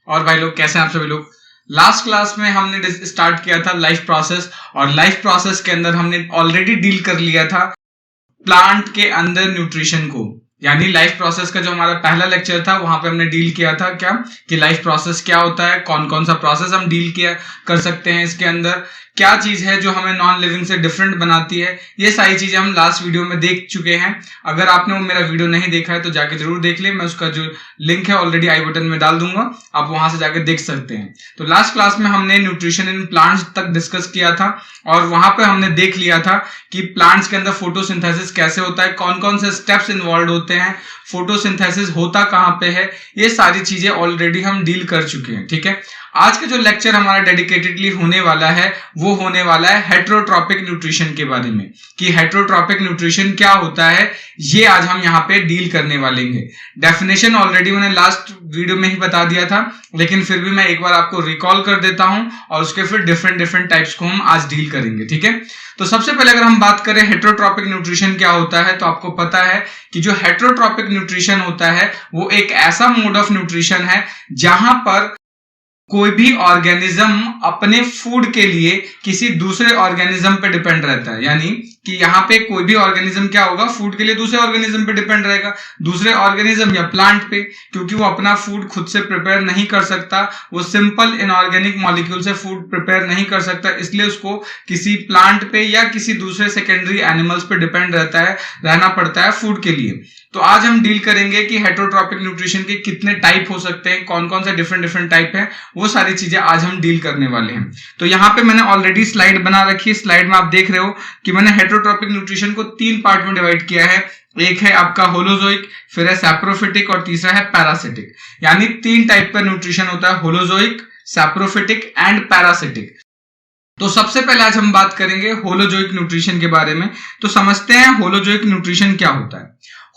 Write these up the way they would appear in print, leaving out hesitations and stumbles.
और भाई लोग कैसे हैं आप सभी लोग। लास्ट क्लास में हमने स्टार्ट किया था लाइफ प्रोसेस, और लाइफ प्रोसेस के अंदर हमने ऑलरेडी डील कर लिया था प्लांट के अंदर न्यूट्रिशन को। यानी लाइफ प्रोसेस का जो हमारा पहला लेक्चर था वहां पे हमने डील किया था क्या कि लाइफ प्रोसेस क्या होता है, कौन कौन सा प्रोसेस हम डील किया कर सकते हैं, इसके अंदर क्या चीज है जो हमें नॉन लिविंग से डिफरेंट बनाती है। ये सारी चीजें हम लास्ट वीडियो में देख चुके हैं। अगर आपने वो मेरा वीडियो नहीं देखा है तो जाके जरूर देख ले, मैं उसका जो लिंक है ऑलरेडी आई बटन में डाल दूंगा, आप वहां से जाके देख सकते हैं। तो लास्ट क्लास में हमने न्यूट्रिशन इन प्लांट्स तक डिस्कस किया था, और वहां पे हमने देख लिया था कि प्लांट्स के अंदर फोटोसिंथेसिस कैसे होता है, कौन कौन से स्टेप्स इन्वॉल्व होते हैं, फोटोसिंथेसिस होता कहां पे है, ये सारी चीजें ऑलरेडी हम डील कर चुके हैं। ठीक है, आज का जो लेक्चर हमारा डेडिकेटेडली होने वाला है वो होने वाला है हेटेरोट्रॉपिक न्यूट्रिशन के बारे में, कि हेटेरोट्रॉपिक न्यूट्रिशन क्या होता है, ये आज हम यहाँ पे डील करने वाले हैं। डेफिनेशन ऑलरेडी मैंने लास्ट वीडियो में ही बता दिया था, लेकिन फिर भी मैं एक बार आपको रिकॉल कर देता हूं, और उसके फिर डिफरेंट टाइप्स को हम आज डील करेंगे। ठीक है, तो सबसे पहले अगर हम बात करें हेटेरोट्रॉपिक न्यूट्रिशन क्या होता है, तो आपको पता है कि जो हेटेरोट्रॉपिक न्यूट्रिशन होता है वो एक ऐसा मोड ऑफ न्यूट्रिशन है जहां पर कोई भी ऑर्गेनिज्म अपने फूड के लिए किसी दूसरे ऑर्गेनिज्म पे डिपेंड रहता है। यानी कि यहाँ पे कोई भी ऑर्गेनिज्म क्या होगा, फूड के लिए दूसरे ऑर्गेनिज्म पे डिपेंड रहेगा, दूसरे ऑर्गेनिज्म या प्लांट पे, क्योंकि वो अपना फूड खुद से प्रिपेयर नहीं कर सकता, वो सिंपल इनऑर्गेनिक मॉलिक्यूल से फूड प्रिपेयर नहीं कर सकता, इसलिए उसको किसी प्लांट पे या किसी दूसरे सेकेंडरी एनिमल्स पे डिपेंड रहना पड़ता है फूड के लिए। तो आज हम डील करेंगे कि हेटेरोट्रॉपिक न्यूट्रिशन के कितने टाइप हो सकते हैं, कौन कौन से डिफरेंट टाइप हैं, वो सारी चीजें आज हम डील करने वाले हैं। तो यहाँ पे मैंने ऑलरेडी स्लाइड बना रखी है, स्लाइड में आप देख रहे हो कि मैंने हेटेरोट्रॉपिक न्यूट्रिशन को 3 पार्ट में डिवाइड किया है। एक है आपका होलोजोइक, फिर है सैप्रोफिटिक, और तीसरा है पैरासिटिक। यानी 3 टाइप का न्यूट्रिशन होता है, होलोजोइक, सैप्रोफिटिक एंड पैरासिटिक। तो सबसे पहले आज हम बात करेंगे होलोजोइक न्यूट्रिशन के बारे में। तो समझते हैं होलोजोइक न्यूट्रिशन क्या होता है।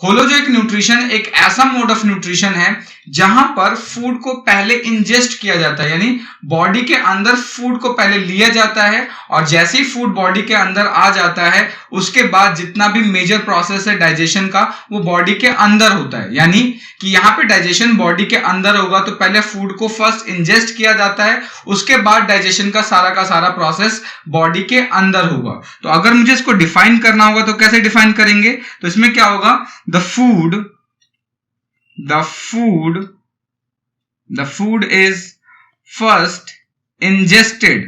होलोजोइक न्यूट्रिशन एक ऐसा मोड ऑफ न्यूट्रिशन है जहां पर फूड को पहले इंजेस्ट किया जाता है, यानी बॉडी के अंदर फूड को पहले लिया जाता है, और जैसे ही फूड बॉडी के अंदर आ जाता है उसके बाद जितना भी मेजर प्रोसेस है डाइजेशन का वो बॉडी के अंदर होता है। यानी कि यहाँ पे डाइजेशन बॉडी के अंदर होगा, तो पहले फूड को फर्स्ट इंजेस्ट किया जाता है, उसके बाद डाइजेशन का सारा प्रोसेस बॉडी के अंदर होगा। तो अगर मुझे इसको डिफाइन करना होगा तो कैसे डिफाइन करेंगे, तो इसमें क्या होगा, the food is first ingested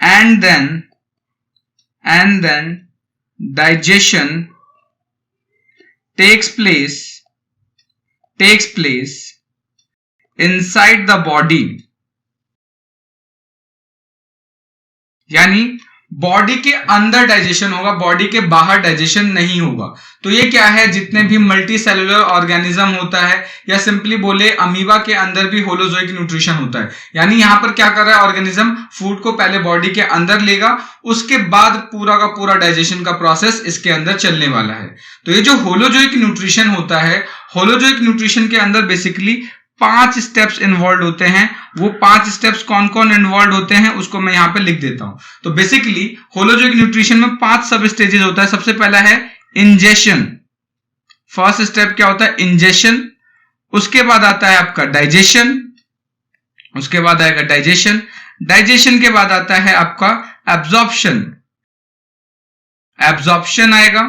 and then digestion takes place inside the body। यानी बॉडी के अंदर डाइजेशन होगा, बॉडी के बाहर डाइजेशन नहीं होगा। तो ये क्या है, जितने भी मल्टी सेलुलर ऑर्गेनिज्म होता है, या सिंपली बोले अमीबा के अंदर भी होलोजोइक न्यूट्रिशन होता है। यानी यहां पर क्या कर रहा है, ऑर्गेनिज्म फूड को पहले बॉडी के अंदर लेगा, उसके बाद पूरा का पूरा डाइजेशन का प्रोसेस इसके अंदर चलने वाला है। तो ये जो होलोजोइक न्यूट्रिशन होता है, होलोजोइक न्यूट्रिशन के अंदर बेसिकली 5 स्टेप्स इन्वॉल्व होते हैं। वो 5 स्टेप्स कौन कौन इन्वॉल्व होते हैं उसको मैं यहां पे लिख देता हूं। तो बेसिकली होलोजोइक न्यूट्रिशन में 5 सब स्टेजेस होता है। सबसे पहला है इंजेशन। फर्स्ट स्टेप क्या होता है, इंजेशन। उसके बाद आता है आपका डाइजेशन, उसके बाद आएगा डाइजेशन के बाद आता है आपका एब्जॉर्प्शन आएगा।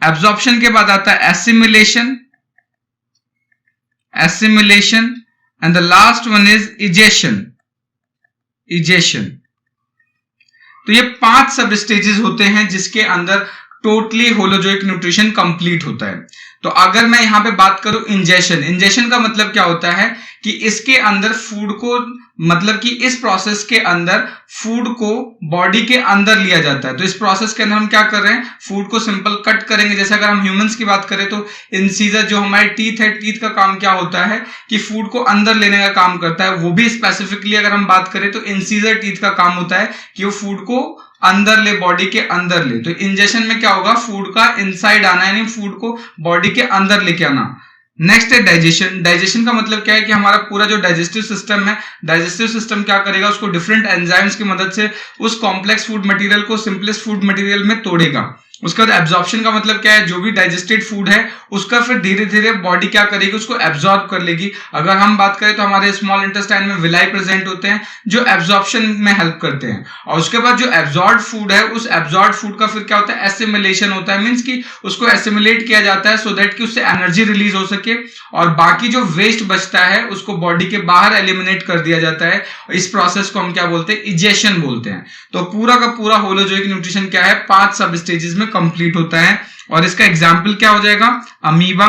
एब्जॉर्प्शन के बाद आता है assimilation, and the last one is egestion। तो ये 5 सब स्टेजेस होते हैं जिसके अंदर टोटली होलोजोइक न्यूट्रिशन कंप्लीट होता है। तो अगर मैं यहां पे बात करूं इंजेशन का मतलब क्या होता है कि इसके अंदर फूड को, मतलब कि इस प्रोसेस के अंदर फूड को बॉडी के अंदर लिया जाता है। तो इस प्रोसेस के अंदर हम क्या कर रहे हैं, फूड को सिंपल कट करेंगे। जैसे अगर हम ह्यूमंस की बात करें तो इंसीजर जो हमारे टीथ है, टीथ का काम क्या होता है कि फूड को अंदर लेने का काम करता है। वो भी स्पेसिफिकली अगर हम बात करें तो इंसीजर टीथ का काम होता है कि वो फूड को अंदर ले, बॉडी के अंदर ले। तो इंजेशन में क्या होगा, फूड का इनसाइड आना, यानी फूड को बॉडी के अंदर लेके आना। नेक्स्ट है डाइजेशन का मतलब क्या है कि हमारा पूरा जो डाइजेस्टिव सिस्टम है, डाइजेस्टिव सिस्टम क्या करेगा, उसको डिफरेंट एंजाइम्स की मदद से उस कॉम्प्लेक्स फूड मटेरियल को सिंपलेस्ट फूड मटेरियल में तोड़ेगा। उसके बाद एब्जॉर्प्शन का मतलब क्या है, जो भी डाइजेस्टेड फूड है उसका फिर धीरे धीरे बॉडी क्या करेगी, उसको एब्जॉर्ब कर लेगी। अगर हम बात करें तो हमारे स्मॉल इंटेस्टाइन में विलाई प्रेजेंट होते हैं जो एब्जॉर्प्शन में हेल्प करते हैं। और उसके बाद जो एब्जॉर्ब फूड है, उस एब्जॉर्ब फूड का फिर क्या होता है, एसिमिलेशन होता है, मींस कि उसको एसिमिलेट किया जाता है सो दैट कि उससे एनर्जी रिलीज हो सके, और बाकी जो वेस्ट बचता है उसको बॉडी के बाहर एलिमिनेट कर दिया जाता है। इस प्रोसेस को हम क्या बोलते हैं, इजेशन बोलते हैं। तो पूरा का पूरा होलोजोइक न्यूट्रिशन क्या है, 5 सब स्टेजेस में कंप्लीट होता है। और इसका एग्जाम्पल क्या हो जाएगा, अमीबा,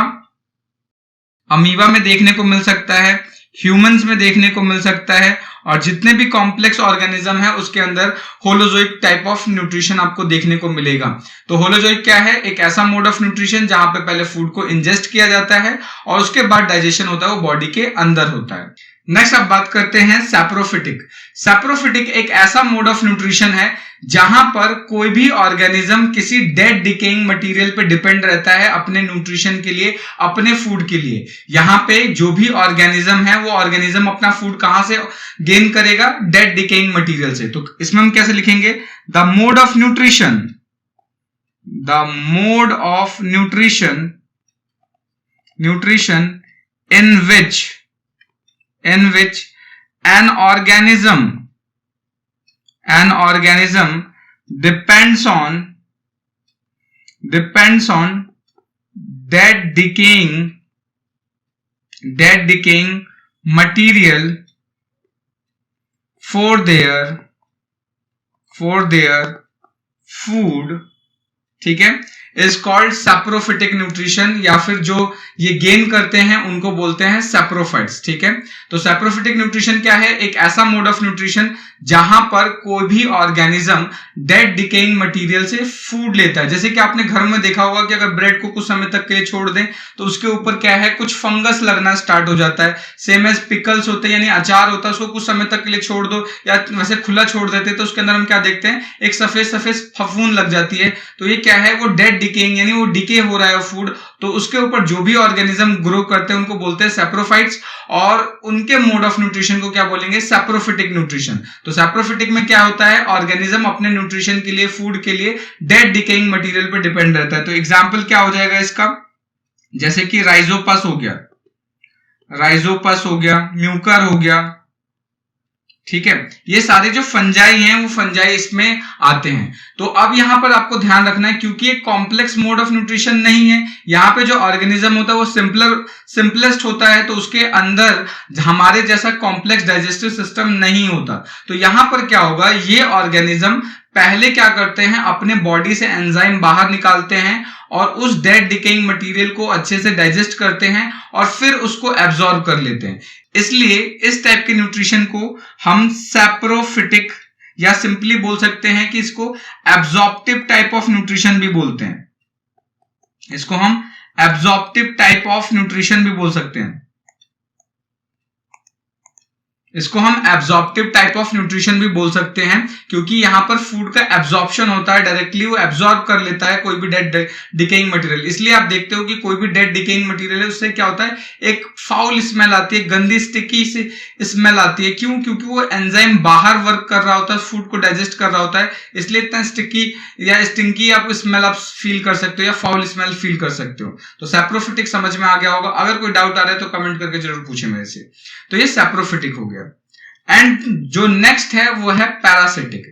अमीबा में देखने को मिल सकता है, ह्यूमंस में देखने को मिल सकता है, और जितने भी कॉम्प्लेक्स ऑर्गेनिज्म है उसके अंदर होलोजोइक टाइप ऑफ न्यूट्रिशन आपको देखने को मिलेगा। तो होलोजोइक क्या है, एक ऐसा मोड ऑफ न्यूट्रिशन जहां पे पहले फूड को इंजेस्ट किया जाता है और उसके बाद डाइजेशन होता है, वो बॉडी के अंदर होता है। नेक्स्ट अब बात करते हैं सैप्रोफिटिक। सैप्रोफिटिक एक ऐसा मोड ऑफ न्यूट्रिशन है जहां पर कोई भी ऑर्गेनिज्म किसी डेड डिकेइंग मटेरियल पे डिपेंड रहता है अपने न्यूट्रिशन के लिए, अपने फूड के लिए। यहां पे जो भी ऑर्गेनिज्म है वो ऑर्गेनिज्म अपना फूड कहां से गेन करेगा, डेड डिकेइंग मटेरियल से। तो इसमें हम कैसे लिखेंगे, the mode of nutrition, the mode of nutrition, nutrition in which an organism depends on dead decaying material for their food, ठीक है, इज कॉल्ड सैप्रोफिटिक न्यूट्रिशन, या फिर जो ये गेन करते हैं उनको बोलते हैं सैप्रोफाइट्स। ठीक है, तो सैप्रोफिटिक न्यूट्रिशन क्या है, एक ऐसा मोड ऑफ न्यूट्रिशन जहां पर कोई भी ऑर्गेनिज्म डेड डिकेइंग मटेरियल से फूड लेता है। जैसे कि आपने घर में देखा होगा कि अगर ब्रेड को कुछ समय तक के लिए छोड़ दें तो उसके ऊपर क्या है, कुछ फंगस लगना स्टार्ट हो जाता है। सेम एज पिकल्स होते हैं, यानी अचार होता है, उसको कुछ समय तक के लिए छोड़ दो या वैसे खुला छोड़ देते तो उसके अंदर हम क्या देखते हैं, एक सफेद सफेद फफूंद लग जाती है। तो ये क्या है, वो डेड डिकेइंग, यानी वो डिके हो रहा है फूड। तो उसके ऊपर जो भी ऑर्गेनिज्म ग्रो करते हैं उनको बोलते हैं सैप्रोफाइट्स, और उनके मोड ऑफ न्यूट्रिशन को क्या बोलेंगे, सैप्रोफिटिक न्यूट्रिशन। तो सैप्रोफिटिक में क्या होता है, ऑर्गेनिज्म अपने न्यूट्रिशन के लिए, फूड के लिए डेड डिकेइंग मटेरियल पे डिपेंड रहता है। तो एग्जांपल क्या हो जाएगा इसका, जैसे कि राइजोपस हो गया, म्यूकर हो गया, ठीक है, ये सारे जो फंजाई हैं वो फंजाई इसमें आते हैं। तो अब यहां पर आपको ध्यान रखना है, क्योंकि एक कॉम्प्लेक्स मोड ऑफ न्यूट्रिशन नहीं है, यहां पे जो ऑर्गेनिज्म होता है वो सिंपलेस्ट होता है, तो उसके अंदर हमारे जैसा कॉम्प्लेक्स डाइजेस्टिव सिस्टम नहीं होता। तो यहां पर क्या होगा, ये ऑर्गेनिज्म पहले क्या करते हैं, अपने बॉडी से एंजाइम बाहर निकालते हैं और उस डेड डिकेइंग मटेरियल को अच्छे से डाइजेस्ट करते हैं और फिर उसको एब्जॉर्ब कर लेते हैं। इसलिए इस टाइप के न्यूट्रिशन को हम सैप्रोफिटिक या सिंपली बोल सकते हैं कि इसको एब्जॉर्प्टिव टाइप ऑफ न्यूट्रिशन भी बोलते हैं। इसको हम एब्जॉर्प्टिव टाइप ऑफ न्यूट्रिशन भी बोल सकते हैं, इसको हम एब्जॉर्प्टिव टाइप ऑफ न्यूट्रिशन भी बोल सकते हैं, क्योंकि यहां पर फूड का एब्जॉर्प्शन होता है, डायरेक्टली वो एब्जॉर्ब कर लेता है कोई भी डेड डिकेइंग मटेरियल। इसलिए आप देखते हो कि कोई भी डेड डिकेइंग मटेरियल है उससे क्या होता है, एक फाउल स्मेल आती है, गंदी स्टिकी सी स्मेल आती है। क्यों, क्योंकि वो एंजाइम बाहर वर्क कर रहा होता है, फूड को डाइजेस्ट कर रहा होता है, इसलिए इतना स्टिकी या स्टिंकी आप स्मेल आप फील कर सकते हो या फाउल स्मेल फील कर सकते हो। तो सैप्रोफिटिक समझ में आ गया होगा, अगर कोई डाउट आ रहा है तो कमेंट करके जरूर पूछे मेरे से। तो ये सैप्रोफिटिक हो गया। एंड जो नेक्स्ट है वो है parasitic.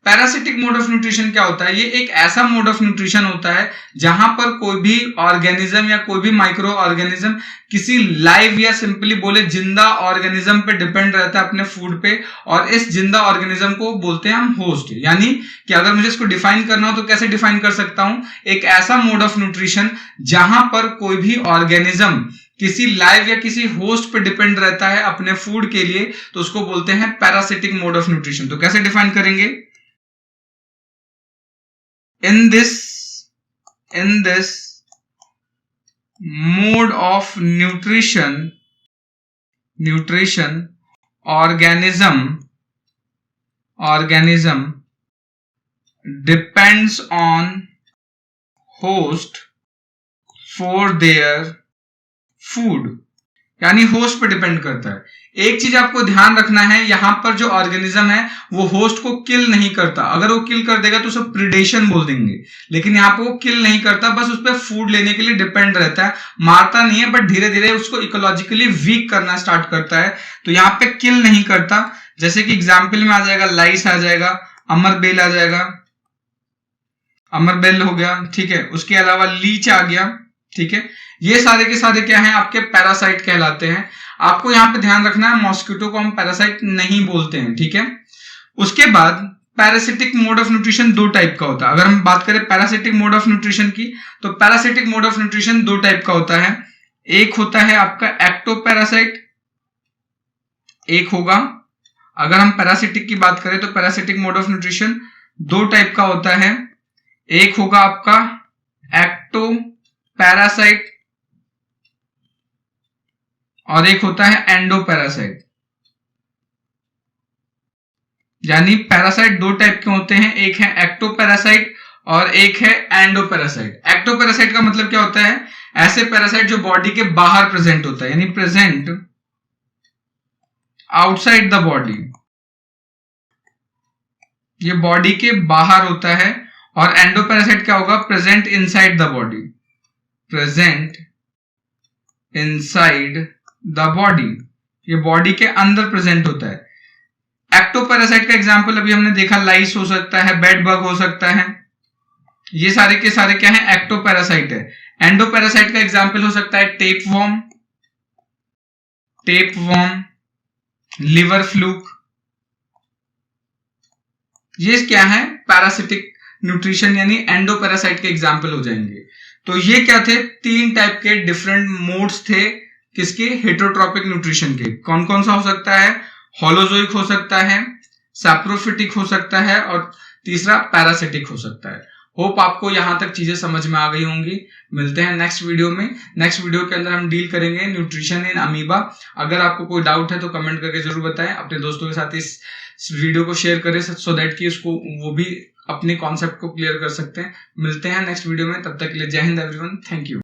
Parasitic mode of nutrition क्या होता है, ये एक ऐसा मोड ऑफ न्यूट्रिशन होता है जहां पर कोई भी ऑर्गेनिज्म या कोई भी माइक्रो ऑर्गेनिज्म किसी लाइव या सिंपली बोले जिंदा ऑर्गेनिज्म पे डिपेंड रहता है अपने फूड पे, और इस जिंदा ऑर्गेनिज्म को बोलते हैं हम होस्ट। यानी कि अगर मुझे इसको डिफाइन करना हो तो कैसे डिफाइन कर सकता हूं, एक ऐसा मोड ऑफ न्यूट्रिशन जहां पर कोई भी ऑर्गेनिज्म किसी लाइव या किसी होस्ट पे डिपेंड रहता है अपने फूड के लिए, तो उसको बोलते हैं पैरासिटिक मोड ऑफ न्यूट्रिशन। तो कैसे डिफाइन करेंगे, in this mode of nutrition organism depends on host for their food, यानी होस्ट पे डिपेंड करता है। एक चीज आपको ध्यान रखना है, यहां पर जो ऑर्गेनिज्म है वो होस्ट को किल नहीं करता। अगर वो किल कर देगा तो उसे प्रिडेशन बोल देंगे, लेकिन यहाँ पे वो किल नहीं करता, बस उस पर फूड लेने के लिए डिपेंड रहता है, मारता नहीं है, बट धीरे धीरे उसको इकोलॉजिकली वीक करना स्टार्ट करता है। तो यहाँ पे किल नहीं करता। जैसे कि एग्जाम्पल में आ जाएगा लाइस आ जाएगा, अमरबेल आ जाएगा, अमरबेल हो गया, ठीक है। उसके अलावा लीच आ गया, ठीक है। ये सारे के सारे क्या हैं, आपके पैरासाइट कहलाते हैं। आपको यहाँ पे ध्यान रखना है, मॉस्किटो को हम पैरासाइट नहीं बोलते हैं, ठीक है। उसके बाद पैरासिटिक मोड ऑफ न्यूट्रिशन दो टाइप का होता है। अगर हम बात करें पैरासिटिक मोड ऑफ न्यूट्रिशन की, तो पैरासिटिक मोड ऑफ न्यूट्रिशन दो टाइप का होता है। एक होता है आपका एक्टोपैरासाइट, एक होगा, अगर हम पैरासिटिक की बात करें तो पैरासिटिक मोड ऑफ न्यूट्रिशन दो टाइप का होता है। एक होगा आपका एक्टोपैरासाइट और एक होता है एंडोपैरासाइट। यानी पैरासाइट दो टाइप के होते हैं, एक है एक्टोपैरासाइट और एक है एंडोपैरासाइट। एक्टोपैरासाइट का मतलब क्या होता है, ऐसे पैरासाइट जो बॉडी के बाहर प्रेजेंट होता है, यानी प्रेजेंट आउटसाइड द बॉडी, ये बॉडी के बाहर होता है। और एंडोपैरासाइट क्या होगा, present inside the body, present inside the body, ये बॉडी के अंदर प्रेजेंट होता है। एक्टोपैरासाइट का एग्जांपल अभी हमने देखा, लाइस हो सकता है, बेड बग हो सकता है, ये सारे के सारे क्या है, एक्टोपैरासाइट है। एंडोपैरासाइट का एग्जांपल हो सकता है टेपवर्म, टेपवर्म, लिवर फ्लूक, ये क्या है, पैरासिटिक न्यूट्रिशन यानी एंडोपैरासाइट के एग्जांपल हो जाएंगे। तो ये क्या थे, तीन टाइप के डिफरेंट मोड्स थे किसके, हेटेरोट्रॉपिक न्यूट्रिशन के। कौन कौन सा हो सकता है, होलोजोइक हो सकता है, सैप्रोफिटिक हो सकता है और तीसरा पैरासिटिक हो सकता है। होप आपको यहां तक चीजें समझ में आ गई होंगी। मिलते हैं नेक्स्ट वीडियो में। नेक्स्ट वीडियो के अंदर हम डील करेंगे न्यूट्रिशन इन अमीबा। अगर आपको कोई डाउट है तो कमेंट करके जरूर बताएं, अपने दोस्तों के साथ इस वीडियो को शेयर करें सो दैट कि उसको वो भी अपने कॉन्सेप्ट को क्लियर कर सकते हैं। मिलते हैं नेक्स्ट वीडियो में, तब तक के लिए जय हिंद एवरीवन, थैंक यू।